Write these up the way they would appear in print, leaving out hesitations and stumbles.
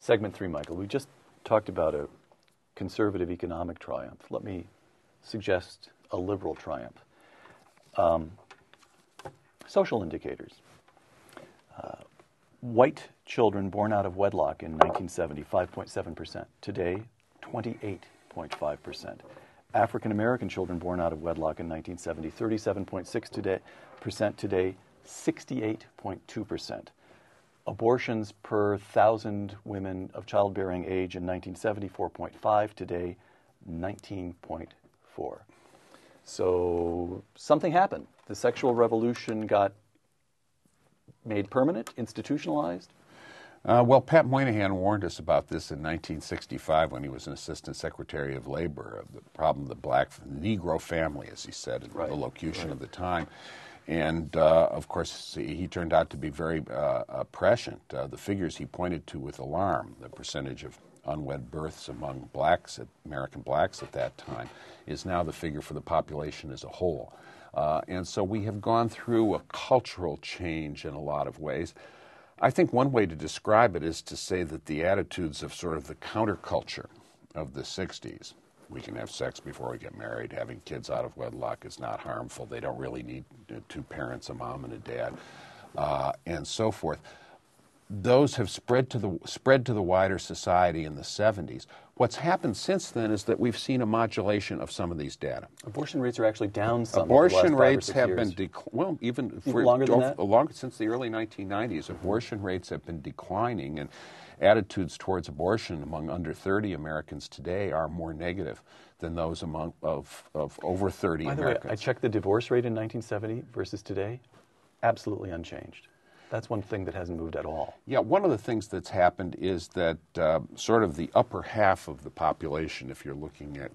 Segment 3, Michael. We just talked about a conservative economic triumph. Let me suggest a liberal triumph. Social indicators. White children born out of wedlock in 1970, 5.7%. Today, 28.5%. African American children born out of wedlock in 1970, 37.6% today, 68.2%. Abortions per 1,000 women of childbearing age in 1970, 4.5. Today, 19.4. So something happened. The sexual revolution got made permanent, institutionalized. Well, Pat Moynihan warned us about this in 1965 when he was an Assistant Secretary of Labor, of the problem of the black Negro family, as he said, in the locution of the time. And, of course, he turned out to be very prescient. The figures he pointed to with alarm, the percentage of unwed births among blacks, American blacks at that time, is now the figure for the population as a whole. And so we have gone through a cultural change in a lot of ways. I think one way to describe it is to say that the attitudes of sort of the counterculture of the 60s, we can have sex before we get married, having kids out of wedlock is not harmful, they don't really need two parents, a mom and a dad, and so forth. Those have spread to the wider society in the 70s. What's happened since then is that we've seen a modulation of some of these data. Abortion rates are actually down some. Abortion rates have been even longer than that? Longer since the early 1990s. Abortion rates have been declining, and attitudes towards abortion among under 30 Americans today are more negative than those among of over 30 By the Americans. way, I checked the divorce rate in 1970 versus today, absolutely unchanged. That's one thing that hasn't moved at all. Yeah, one of the things that's happened is that sort of the upper half of the population, if you're looking at,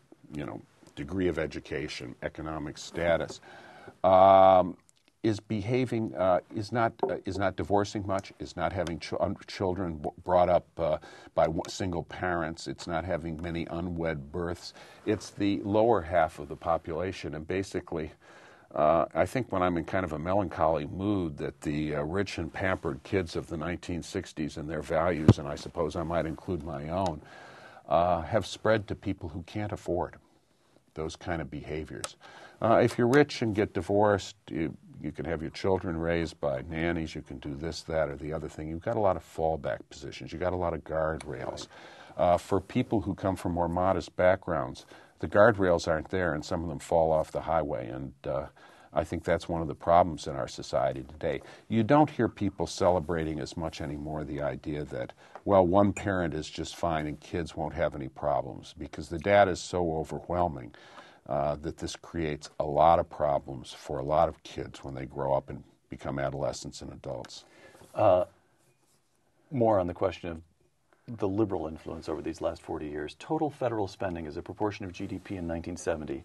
degree of education, economic status, is behaving, is not divorcing much, is not having children brought up by single parents, it's not having many unwed births. It's the lower half of the population, and basically, I think when I'm in kind of a melancholy mood that the rich and pampered kids of the 1960s and their values, and I suppose I might include my own, have spread to people who can't afford those kind of behaviors. If you're rich and get divorced, you can have your children raised by nannies, you can do this, that, or the other thing. You've got a lot of fallback positions. You've got a lot of guardrails. For people who come from more modest backgrounds, the guardrails aren't there, and some of them fall off the highway, and I think that's one of the problems in our society today. You don't hear people celebrating as much anymore the idea that, well, one parent is just fine and kids won't have any problems, because the data is so overwhelming that this creates a lot of problems for a lot of kids when they grow up and become adolescents and adults. More on the question of the liberal influence over these last 40 years. Total federal spending as a proportion of GDP in 1970,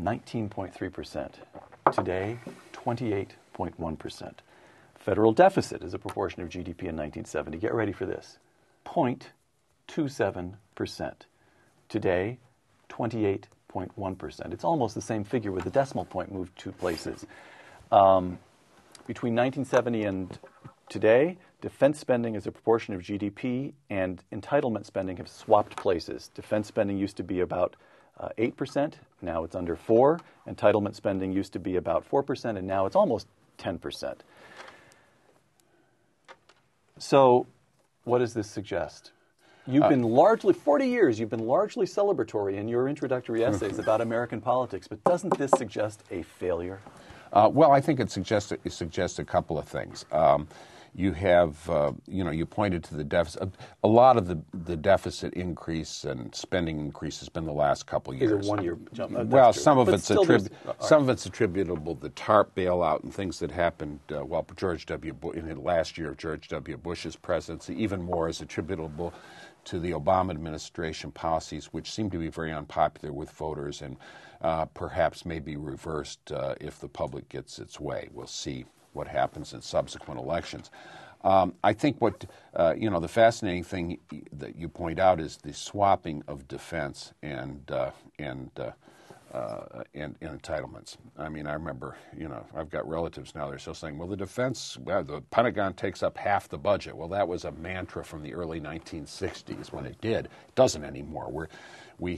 19.3%. Today, 28.1%. Federal deficit as a proportion of GDP in 1970, get ready for this, 0.27%. Today, 28.1%. It's almost the same figure with the decimal point moved 2 places. Between 1970 and today, defense spending as a proportion of GDP and entitlement spending have swapped places. Defense spending used to be about 8%, now it's under 4%. Entitlement spending used to be about 4%, and now it's almost 10%. So what does this suggest? You've been largely, 40 years, you've been largely celebratory in your introductory essays about American politics, but doesn't this suggest a failure? Well, I think it suggests a couple of things. You have, you pointed to the deficit. A lot of the deficit increase and spending increase has been the last couple of years. It's a one-year jump. Well, some of it's attributable to TARP bailout and things that happened while George W. Bush, in the last year of George W. Bush's presidency. Even more is attributable to the Obama administration policies, which seem to be very unpopular with voters and perhaps may be reversed if the public gets its way. We'll see what happens in subsequent elections. I think what, the fascinating thing that you point out is the swapping of defense and entitlements. I mean, I remember, I've got relatives now, they're still saying, well, the Pentagon takes up half the budget. Well, that was a mantra from the early 1960s when it did. It doesn't anymore. We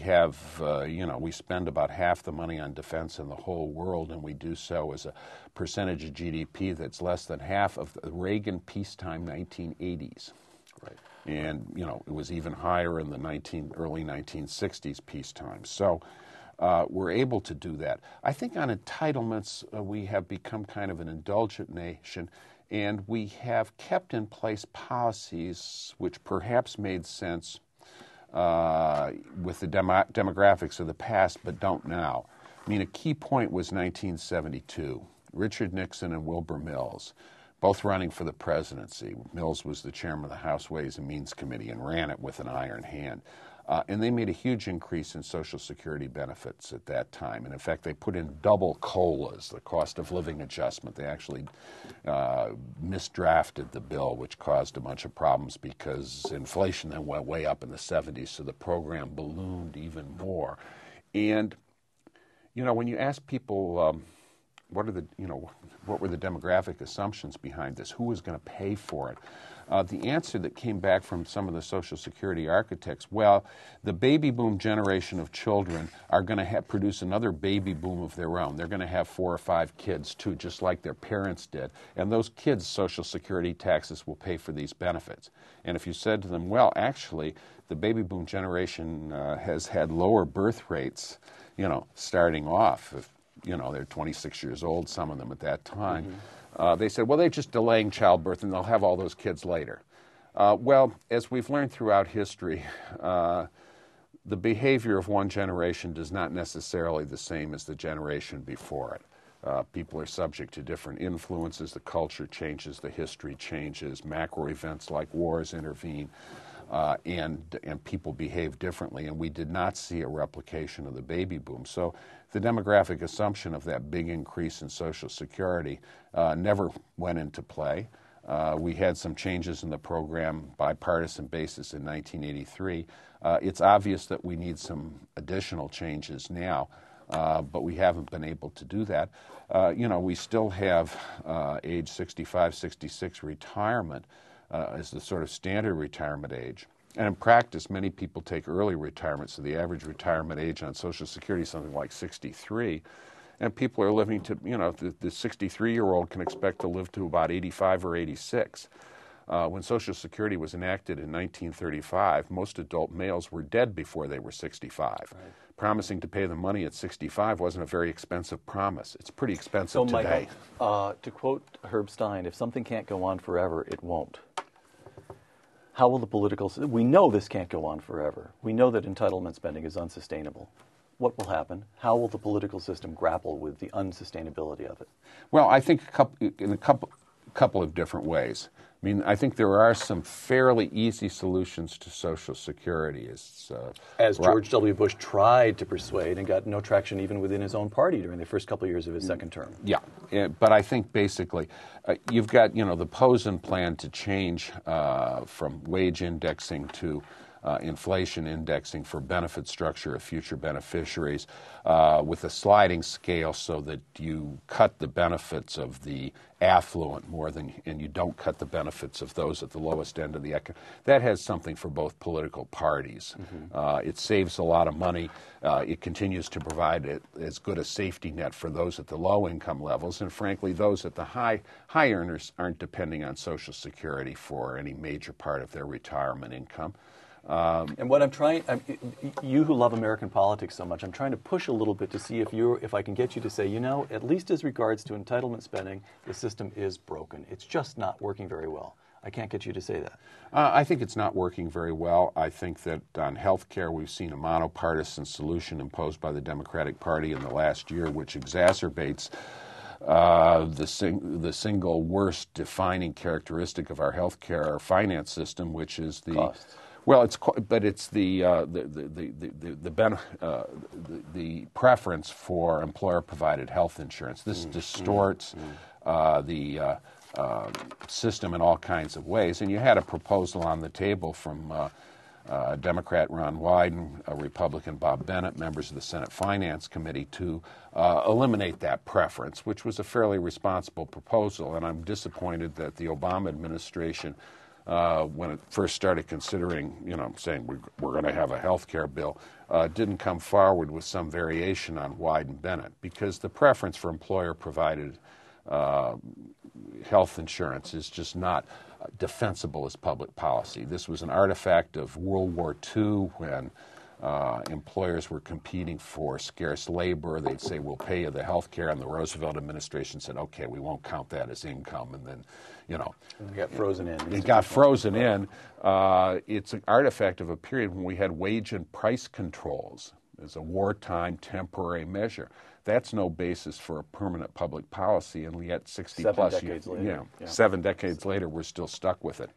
spend about half the money on defense in the whole world, and we do so as a percentage of GDP that's less than half of the Reagan peacetime 1980s. Right. And, it was even higher in the early 1960s peacetime. So we're able to do that. I think on entitlements, we have become kind of an indulgent nation, and we have kept in place policies which perhaps made sense with the demographics of the past, but don't now. I mean, a key point was 1972. Richard Nixon and Wilbur Mills, both running for the presidency. Mills was the chairman of the House Ways and Means Committee and ran it with an iron hand. And they made a huge increase in Social Security benefits at that time. And in fact, they put in double COLAs, the cost of living adjustment. They actually misdrafted the bill, which caused a bunch of problems because inflation then went way up in the 70s, so the program ballooned even more. And, when you ask people what were the demographic assumptions behind this, who was going to pay for it, the answer that came back from some of the Social Security architects, well, the baby boom generation of children are going to produce another baby boom of their own. They're going to have 4 or 5 kids, too, just like their parents did. And those kids' Social Security taxes will pay for these benefits. And if you said to them, well, actually, the baby boom generation has had lower birth rates, starting off, they're 26 years old, some of them at that time. Mm-hmm. They said, well, they're just delaying childbirth and they'll have all those kids later. Well, as we've learned throughout history, the behavior of one generation is not necessarily the same as the generation before it. People are subject to different influences. The culture changes, the history changes, macro events like wars intervene. And people behave differently, and we did not see a replication of the baby boom. So the demographic assumption of that big increase in Social Security never went into play. We had some changes in the program, bipartisan basis in 1983. It's obvious that we need some additional changes now, but we haven't been able to do that. We still have age 65, 66 retirement as the sort of standard retirement age. And in practice, many people take early retirement, so the average retirement age on Social Security is something like 63. And people are living to, the 63-year-old can expect to live to about 85 or 86. When Social Security was enacted in 1935, most adult males were dead before they were 65. Right. Promising to pay them money at 65 wasn't a very expensive promise. It's pretty expensive today. Michael, to quote Herb Stein, if something can't go on forever, it won't. How will the political... We know this can't go on forever. We know that entitlement spending is unsustainable. What will happen? How will the political system grapple with the unsustainability of it? Well, I think in a couple of different ways. I mean, I think there are some fairly easy solutions to Social Security. As George W. Bush tried to persuade and got no traction even within his own party during the first couple of years of his second term. Yeah, but I think basically you've got, the Posen plan to change from wage indexing to inflation indexing for benefit structure of future beneficiaries with a sliding scale so that you cut the benefits of the affluent more than, and you don't cut the benefits of those at the lowest end of the economy. That has something for both political parties. Mm-hmm. It saves a lot of money. It continues to provide as good a safety net for those at the low income levels, and frankly, those at the high earners aren't depending on Social Security for any major part of their retirement income. And what I'm trying, you who love American politics so much, I'm trying to push a little bit to see if I can get you to say, at least as regards to entitlement spending, the system is broken. It's just not working very well. I can't get you to say that. I think it's not working very well. I think that on health care, we've seen a monopartisan solution imposed by the Democratic Party in the last year, which exacerbates the single worst defining characteristic of our health care finance system, which is the cost. Well, it's the preference for employer-provided health insurance. This distorts the system in all kinds of ways. And you had a proposal on the table from Democrat Ron Wyden, a Republican Bob Bennett, members of the Senate Finance Committee, to eliminate that preference, which was a fairly responsible proposal. And I'm disappointed that the Obama administration, when it first started considering, saying we're going to have a health care bill, didn't come forward with some variation on Wyden-Bennett, because the preference for employer-provided health insurance is just not defensible as public policy. This was an artifact of World War II, when employers were competing for scarce labor. They'd say, we'll pay you the health care, and the Roosevelt administration said, okay, we won't count that as income, and then, it got frozen in. It got frozen in. It's an artifact of a period when we had wage and price controls as a wartime temporary measure. That's no basis for a permanent public policy, and yet 60 plus years, 7 decades later, we're still stuck with it.